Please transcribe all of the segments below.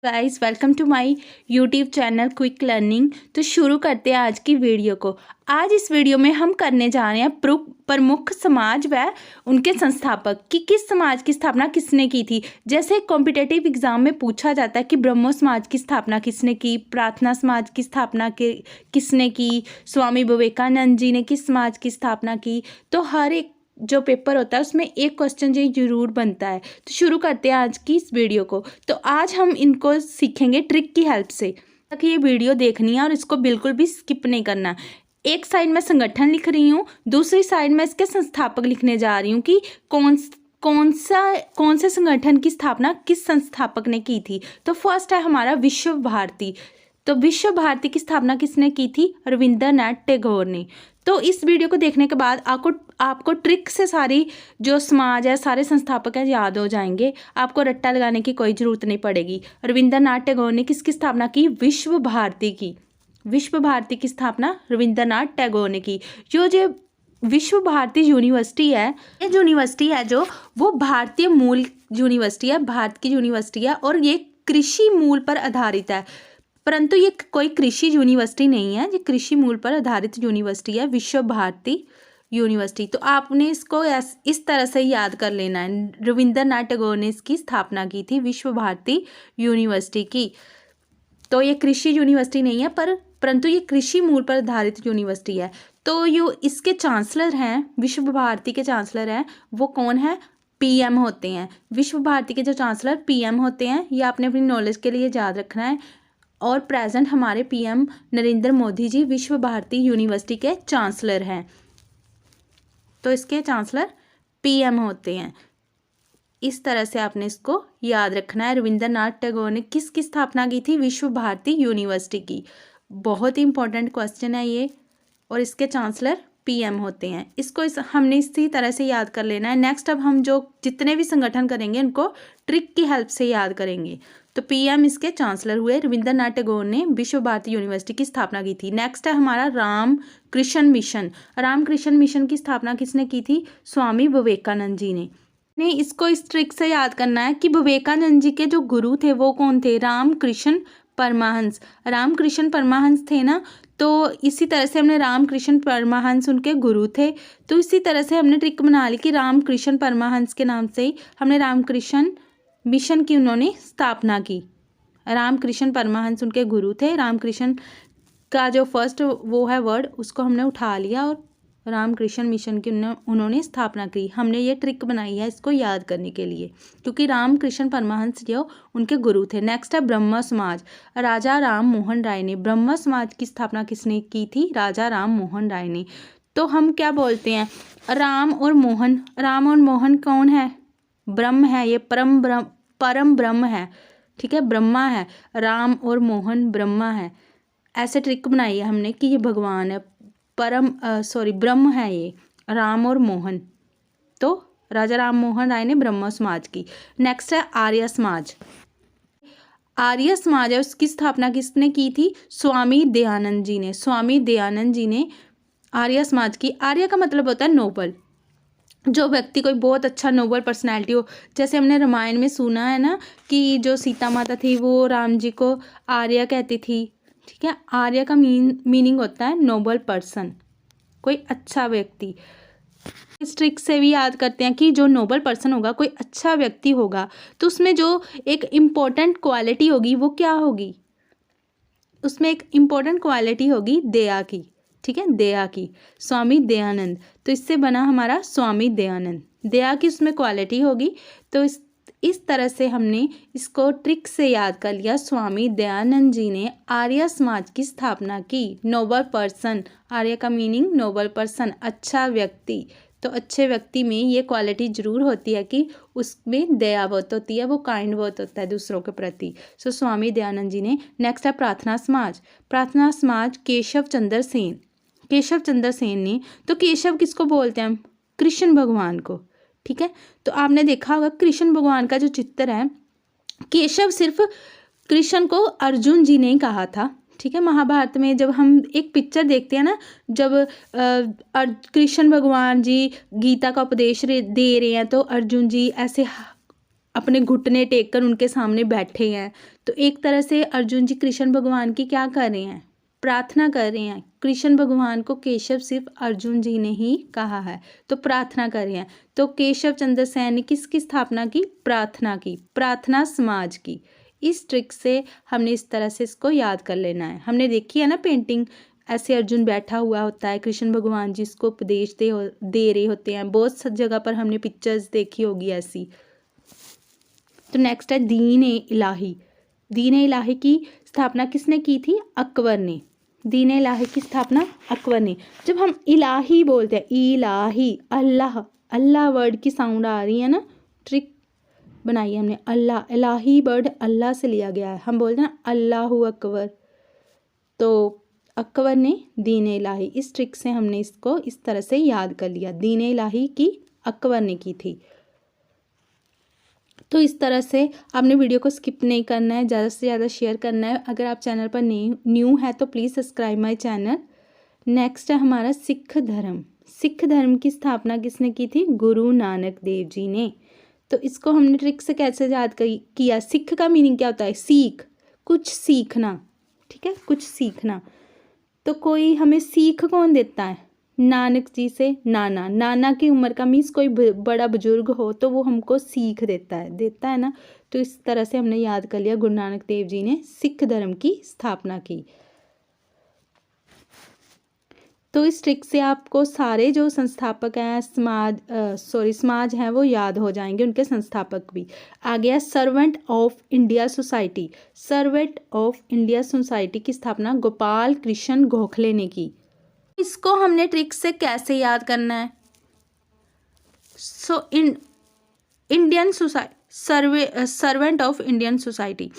Guys welcome to my YouTube channel quick learning. तो शुरू करते हैं आज की वीडियो को। आज इस वीडियो में हम करने जा रहे हैं प्रमुख समाज व उनके संस्थापक कि किस समाज की स्थापना किसने की थी। जैसे कॉम्पिटेटिव एग्जाम में पूछा जाता है कि ब्रह्मो समाज की स्थापना किसने की, प्रार्थना समाज की स्थापना किसने की, स्वामी विवेकानंद जी ने किस समाज की स्थापना की। तो हर एक जो पेपर होता है उसमें एक क्वेश्चन ये जरूर बनता है। तो शुरू करते हैं आज की इस वीडियो को। तो आज हम इनको सीखेंगे ट्रिक की हेल्प से। तक ये वीडियो देखनी है और इसको बिल्कुल भी स्किप नहीं करना। एक साइड में संगठन लिख रही हूँ, दूसरी साइड में इसके संस्थापक लिखने जा रही हूँ कि कौन से संगठन की स्थापना किस संस्थापक ने की थी। तो फर्स्ट है हमारा विश्व भारती। तो विश्व भारती की स्थापना किसने की थी? रविंद्रनाथ टैगोर ने। तो इस वीडियो को देखने के बाद आपको ट्रिक से सारी जो समाज है, सारे संस्थापक हैं, याद हो जाएंगे। आपको रट्टा लगाने की कोई ज़रूरत नहीं पड़ेगी। रविंद्रनाथ टैगोर ने किसकी स्थापना की? विश्व भारती की। विश्व भारती की स्थापना रविंद्रनाथ टैगोर ने की। जो विश्व भारती यूनिवर्सिटी है, ये यूनिवर्सिटी है जो वो भारतीय मूल यूनिवर्सिटी है, भारत की यूनिवर्सिटी है और ये कृषि मूल पर आधारित है। परंतु ये कोई कृषि यूनिवर्सिटी नहीं है, ये कृषि मूल पर आधारित यूनिवर्सिटी है, विश्व भारती यूनिवर्सिटी। तो आपने इसको इस तरह से याद कर लेना है। रविंद्रनाथ टैगोर ने इसकी स्थापना की थी, विश्व भारती यूनिवर्सिटी की। तो ये कृषि यूनिवर्सिटी नहीं है परंतु ये कृषि मूल पर आधारित यूनिवर्सिटी है। तो जो इसके चांसलर हैं, विश्व भारती के चांसलर हैं, वो कौन है? पीएम होते हैं। विश्व भारती के जो चांसलर पीएम होते हैं, ये आपने अपनी नॉलेज के लिए याद रखना है। और प्रेजेंट हमारे पीएम नरेंद्र मोदी जी विश्व भारती यूनिवर्सिटी के चांसलर हैं। तो इसके चांसलर पीएम होते हैं। इस तरह से आपने इसको याद रखना है। रविंद्रनाथ टैगोर ने किसकी स्थापना की थी? विश्व भारती यूनिवर्सिटी की। बहुत ही इंपॉर्टेंट क्वेश्चन है ये। और इसके चांसलर पीएम होते हैं। हमने इसी तरह से याद कर लेना है। नेक्स्ट अब हम जो जितने भी संगठन करेंगे उनको ट्रिक की हेल्प से याद करेंगे। तो पीएम इसके चांसलर हुए। रविंद्रनाथ टैगोर ने विश्व भारती यूनिवर्सिटी की स्थापना की थी। नेक्स्ट है हमारा रामकृष्ण मिशन। रामकृष्ण मिशन की स्थापना किसने की थी? स्वामी विवेकानंद जी ने। इसको इस ट्रिक से याद करना है कि विवेकानंद जी के जो गुरु थे वो कौन थे? रामकृष्ण परमहंस। रामकृष्ण परमहंस थे ना, तो इसी तरह से हमने रामकृष्ण परमहंस उनके गुरु थे। तो इसी तरह से हमने ट्रिक बना ली कि रामकृष्ण परमहंस के नाम से ही हमने रामकृष्ण मिशन की उन्होंने स्थापना की। रामकृष्ण परमहंस उनके गुरु थे। रामकृष्ण का जो फर्स्ट वो है वर्ड, उसको हमने उठा लिया और रामकृष्ण मिशन की उन्होंने स्थापना की। हमने ये ट्रिक बनाई है इसको याद करने के लिए, क्योंकि रामकृष्ण परमहंस जो उनके गुरु थे। नेक्स्ट है ब्रह्म समाज। राजा राम मोहन राय ने। ब्रह्म समाज की स्थापना किसने की थी? राजा राम मोहन राय ने। तो हम क्या बोलते हैं? राम और मोहन कौन है? ब्रह्म है, ये परम ब्रह्म है। ठीक है, ब्रह्मा है। राम और मोहन ब्रह्मा है। ऐसे ट्रिक बनाई है हमने कि ये भगवान है, ब्रह्म है ये राम और मोहन। तो राजा राम मोहन राय ने ब्रह्म समाज की। नेक्स्ट है आर्य समाज। आर्य समाज है, उसकी स्थापना किसने की थी? स्वामी दयानंद जी ने। स्वामी दयानंद जी ने आर्य समाज की। आर्य का मतलब होता है नोबल। जो व्यक्ति कोई बहुत अच्छा नोबल पर्सनैलिटी हो। जैसे हमने रामायण में सुना है ना कि जो सीता माता थी वो राम जी को आर्य कहती थी। ठीक है, आर्य का मीनिंग होता है नोबल पर्सन, कोई अच्छा व्यक्ति। इस ट्रिक से भी याद करते हैं कि जो नोबल पर्सन होगा, कोई अच्छा व्यक्ति होगा, तो उसमें जो एक इम्पोर्टेंट क्वालिटी होगी वो क्या होगी? उसमें एक इम्पोर्टेंट क्वालिटी होगी दया की। ठीक है, दया की। स्वामी दयानंद, तो इससे बना हमारा स्वामी दयानंद। दया की उसमें क्वालिटी होगी। तो इस तरह से हमने इसको ट्रिक से याद कर लिया। स्वामी दयानंद जी ने आर्य समाज की स्थापना की। नोबल पर्सन, आर्य का मीनिंग नोबल पर्सन, अच्छा व्यक्ति। तो अच्छे व्यक्ति में ये क्वालिटी जरूर होती है कि उसमें दया बहुत होती है, वो काइंड बहुत होता है दूसरों के प्रति। सो स्वामी दयानंद जी ने। नेक्स्ट है प्रार्थना समाज। प्रार्थना समाज केशव चंद्र सेन ने। तो केशव किसको बोलते हैं हम? कृष्ण भगवान को। ठीक है, तो आपने देखा होगा कृष्ण भगवान का जो चित्र है, केशव सिर्फ कृष्ण को अर्जुन जी ने कहा था। ठीक है, महाभारत में जब हम एक पिक्चर देखते हैं ना, जब कृष्ण भगवान जी गीता का उपदेश दे रहे हैं, तो अर्जुन जी ऐसे अपने घुटने टेक कर उनके सामने बैठे हैं। तो एक तरह से अर्जुन जी कृष्ण भगवान की क्या कर रहे हैं, प्रार्थना कर रहे हैं। कृष्ण भगवान को केशव सिर्फ अर्जुन जी ने ही कहा है, तो प्रार्थना कर रहे हैं। तो केशव चंद्र सेन ने किसकी स्थापना की, प्रार्थना की, प्रार्थना समाज की। इस ट्रिक से हमने इस तरह से इसको याद कर लेना है। हमने देखी है ना पेंटिंग, ऐसे अर्जुन बैठा हुआ होता है, कृष्ण भगवान जी इसको उपदेश दे रहे होते हैं। बहुत सी जगह पर हमने पिक्चर्स देखी होगी ऐसी। तो नेक्स्ट है दीन ए इलाही। दीन ए इलाही की स्थापना किसने की थी, अकबर ने। दीन ए इलाही की स्थापना अकबर ने। जब हम इलाही बोलते हैं, इलाही, अल्लाह, अल्लाह वर्ड की साउंड आ रही है ना, ट्रिक बनाई है हमने। अल्लाह, इलाही वर्ड अल्लाह से लिया गया है। हम बोलते हैं ना अल्लाहू अकबर, तो अकबर ने दीन ए इलाही, इस ट्रिक से हमने इसको इस तरह से याद कर लिया। दीन ए इलाही की अकबर ने की थी। तो इस तरह से आपने वीडियो को स्किप नहीं करना है, ज़्यादा से ज़्यादा शेयर करना है। अगर आप चैनल पर न्यू है तो please subscribe my channel. Next है हमारा सिख धर्म। सिख धर्म की स्थापना किसने की थी, गुरु नानक देव जी ने। तो इसको हमने ट्रिक से कैसे याद किया, सिख का मीनिंग क्या होता है, सीख, कुछ सीखना, ठीक है, कुछ सीखना। तो कोई हमें सीख कौन देता है, नानक जी से। नाना, नाना की उम्र का मीन्स कोई बड़ा बुजुर्ग हो तो वो हमको सीख देता है ना। तो इस तरह से हमने याद कर लिया, गुरु नानक देव जी ने सिख धर्म की स्थापना की। तो इस ट्रिक से आपको सारे जो संस्थापक हैं, समाज हैं, वो याद हो जाएंगे, उनके संस्थापक भी। आ गया servant of India society. Servant of India society की स्थापना गोपाल कृष्ण गोखले ने की। इसको हमने ट्रिक से कैसे याद करना है, so Indian society, servant of Indian society.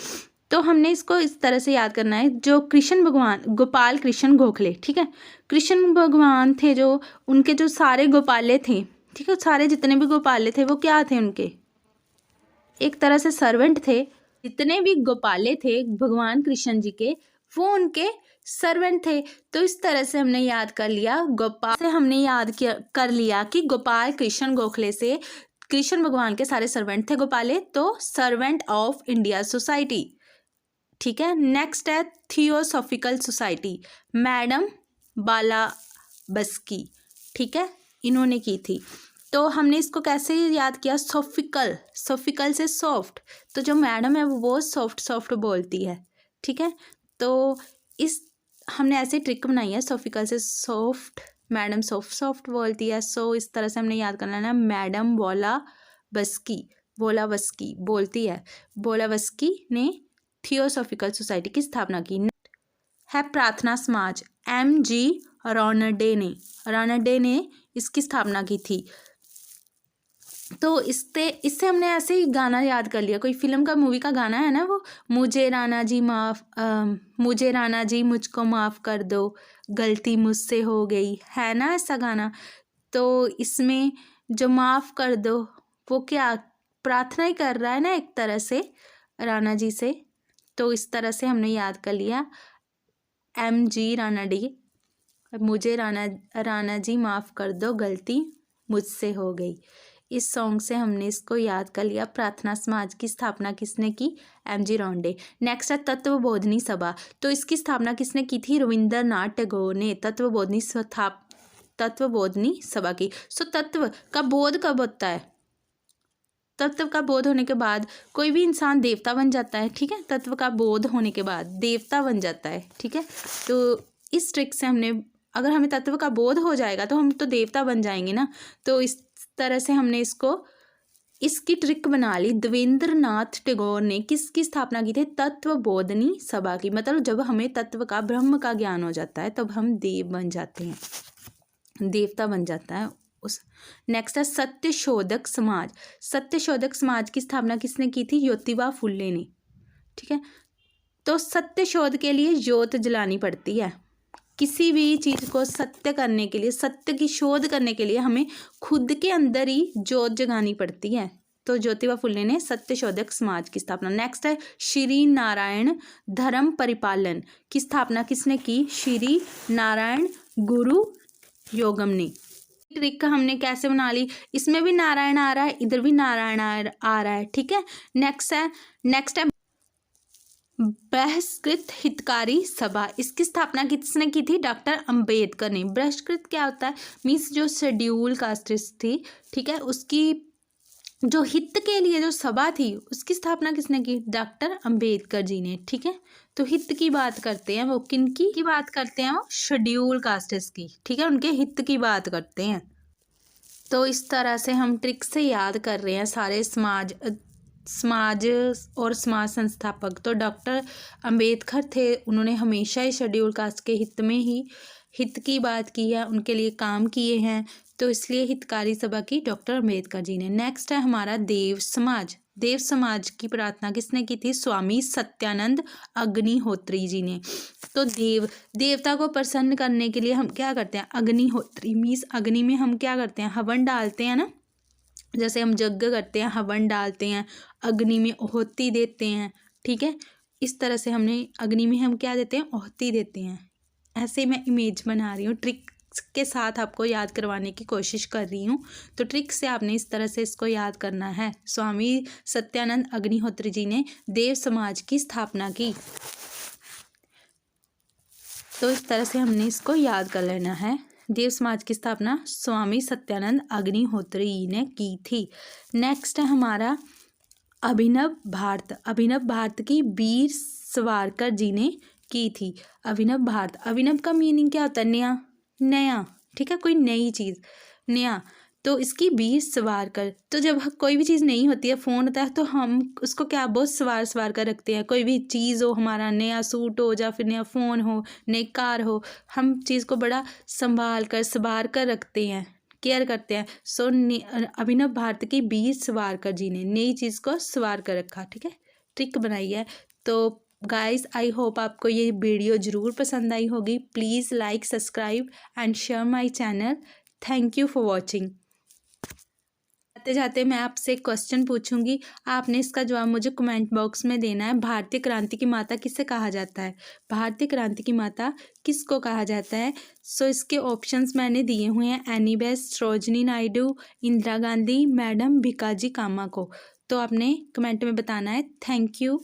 तो हमने इसको इस तरह से याद करना है, जो कृष्ण भगवान, गोपाल कृष्ण गोखले, ठीक है, कृष्ण भगवान थे जो, उनके जो सारे गोपाले थे, ठीक है, सारे जितने भी गोपाले थे वो क्या थे, उनके एक तरह से सर्वेंट थे। जितने भी गोपाले थे भगवान कृष्ण जी के, वो उनके सर्वेंट थे। तो इस तरह से हमने याद कर लिया, गोपाल से हमने याद कर लिया कि गोपाल कृष्ण गोखले से कृष्ण भगवान के सारे सर्वेंट थे गोपाले, तो सर्वेंट ऑफ इंडिया सोसाइटी, ठीक है। नेक्स्ट है थियोसॉफिकल सोसाइटी, मैडम बालाबस्की, ठीक है, इन्होंने की थी। तो हमने इसको कैसे याद किया, सोफिकल, सोफिकल से सॉफ्ट, तो जो मैडम है वो सॉफ्ट बोलती है, ठीक है। तो इस हमने ऐसे ट्रिक बनाई है, सोफिकल से सॉफ्ट, मैडम सॉफ्ट बोलती है। सो इस तरह से हमने याद करना है, मैडम बालाबस्की बोलती है। बालाबस्की ने थियोसॉफिकल सोसाइटी की स्थापना की। है प्रार्थना समाज, MG रानडे ने इसकी स्थापना की थी। तो इससे हमने ऐसे ही गाना याद कर लिया, कोई फिल्म का, मूवी का गाना है ना वो, मुझे राणा जी मुझको माफ़ कर दो, गलती मुझसे हो गई, है ना ऐसा गाना। तो इसमें जो माफ़ कर दो, वो क्या प्रार्थना ही कर रहा है ना एक तरह से राणा जी से। तो इस तरह से हमने याद कर लिया, MG रानडे, मुझे राणा जी माफ़ कर दो, गलती मुझसे हो गई। इस सॉन्ग से हमने इसको याद कर लिया। प्रार्थना समाज की स्थापना किसने की, MG रानडे। नेक्स्ट है तत्वबोधिनी सभा। तो इसकी स्थापना किसने की थी, रविंद्रनाथ टैगोर ने तत्वबोधिनी सभा की। सो तत्व का बोध कब होता है, तत्व का बोध होने के बाद कोई भी इंसान देवता बन जाता है, ठीक है, तत्व का बोध होने के बाद देवता बन जाता है, ठीक है। तो इस ट्रिक से हमने, अगर हमें तत्व का बोध हो जाएगा तो हम तो देवता बन जाएंगे ना। तो इस तरह से हमने इसकी ट्रिक बना ली। देवेंद्रनाथ टैगोर ने किसकी स्थापना की थी, तत्वबोधिनी सभा की। मतलब जब हमें तत्व का, ब्रह्म का ज्ञान हो जाता है तब हम देव बन जाते हैं, देवता बन जाता है उस। नेक्स्ट है सत्यशोधक समाज। सत्यशोधक समाज की स्थापना किसने की थी, ज्योतिबा फुले ने, ठीक है। तो सत्य शोध के लिए ज्योत जलानी पड़ती है। किसी भी चीज़ को सत्य करने के लिए, सत्य की शोध करने के लिए हमें खुद के अंदर ही ज्योत जगानी पड़ती है। तो ज्योतिबा फुले ने सत्यशोधक समाज की स्थापना। नेक्स्ट है श्री नारायण धर्म परिपालन की स्थापना किसने की, श्री नारायण गुरु योगम ने। ट्रिक हमने कैसे बना ली, इसमें भी नारायण आ रहा है, इधर भी नारायण आ रहा है, ठीक है। नेक्स्ट है बहिष्कृत हितकारी सभा। इसकी स्थापना किसने की थी? डॉक्टर अंबेडकर ने। बहिष्कृत क्या होता है? मीन्स जो शेड्यूल कास्ट्स थी, ठीक है, उसकी जो हित के लिए जो सभा थी उसकी स्थापना किसने की? डॉक्टर अंबेडकर जी ने, ठीक है। तो हित की बात करते हैं, वो किन की बात करते हैं? वो शेड्यूल कास्ट्स की, ठीक है, उनके हित की बात करते हैं। तो इस तरह से हम ट्रिक से याद कर रहे हैं सारे समाज और समाज संस्थापक। तो डॉक्टर अंबेडकर थे, उन्होंने हमेशा ही शेड्यूल कास्ट के हित में ही हित की बात की है, उनके लिए काम किए हैं, तो इसलिए हितकारी सभा की डॉक्टर अंबेडकर जी ने। नेक्स्ट है हमारा देव समाज। देव समाज की प्रार्थना किसने की थी? स्वामी सत्यानंद अग्निहोत्री जी ने। तो देवता को प्रसन्न करने के लिए हम क्या करते हैं? अग्निहोत्री मीन्स अग्नि में हम क्या करते हैं? हवन डालते हैं ना, जैसे हम यज्ञ करते हैं, हवन डालते हैं, अग्नि में आहुति देते हैं, ठीक है। इस तरह से हमने अग्नि में हम क्या देते हैं? आहुति देते हैं। ऐसे मैं इमेज बना रही हूँ, ट्रिक के साथ आपको याद करवाने की कोशिश कर रही हूँ। तो ट्रिक से आपने इस तरह से इसको याद करना है। स्वामी सत्यानंद अग्निहोत्री जी ने देव समाज की स्थापना की। तो इस तरह से हमने इसको याद कर लेना है। देव समाज की स्थापना स्वामी सत्यानंद अग्निहोत्री जी ने की थी। नेक्स्ट है हमारा अभिनव भारत। अभिनव भारत की वीर सावरकर जी ने की थी। अभिनव भारत, अभिनव का मीनिंग क्या होता है? नया, नया, ठीक है, कोई नई चीज़, नया। तो इसकी वीर सावरकर, तो जब कोई भी चीज़ नई होती है, फ़ोन होता है, तो हम उसको क्या बहुत सवार कर रखते हैं। कोई भी चीज़ हो, हमारा नया सूट हो या फिर नया फ़ोन हो, नई कार हो, हम चीज़ को बड़ा संभाल कर रखते हैं, केयर करते हैं। सो अभिनव भारत की वीर सावरकर जी ने नई चीज़ को संवार कर रखा, ठीक है, ट्रिक बनाई है। तो गाइस, आई होप आपको ये वीडियो ज़रूर पसंद आई होगी। Please like, subscribe and share my channel. Thank you for watching. जाते जाते मैं आपसे क्वेश्चन पूछूंगी, आपने इसका जवाब मुझे कमेंट बॉक्स में देना है। भारतीय क्रांति की माता किसे कहा जाता है? भारतीय क्रांति की माता किसको कहा जाता है? सो इसके ऑप्शंस मैंने दिए हुए हैं, Annie Besant, Sarojini Naidu, Indira Gandhi, madam Bhikaji Cama को। तो आपने कमेंट में बताना है। Thank you.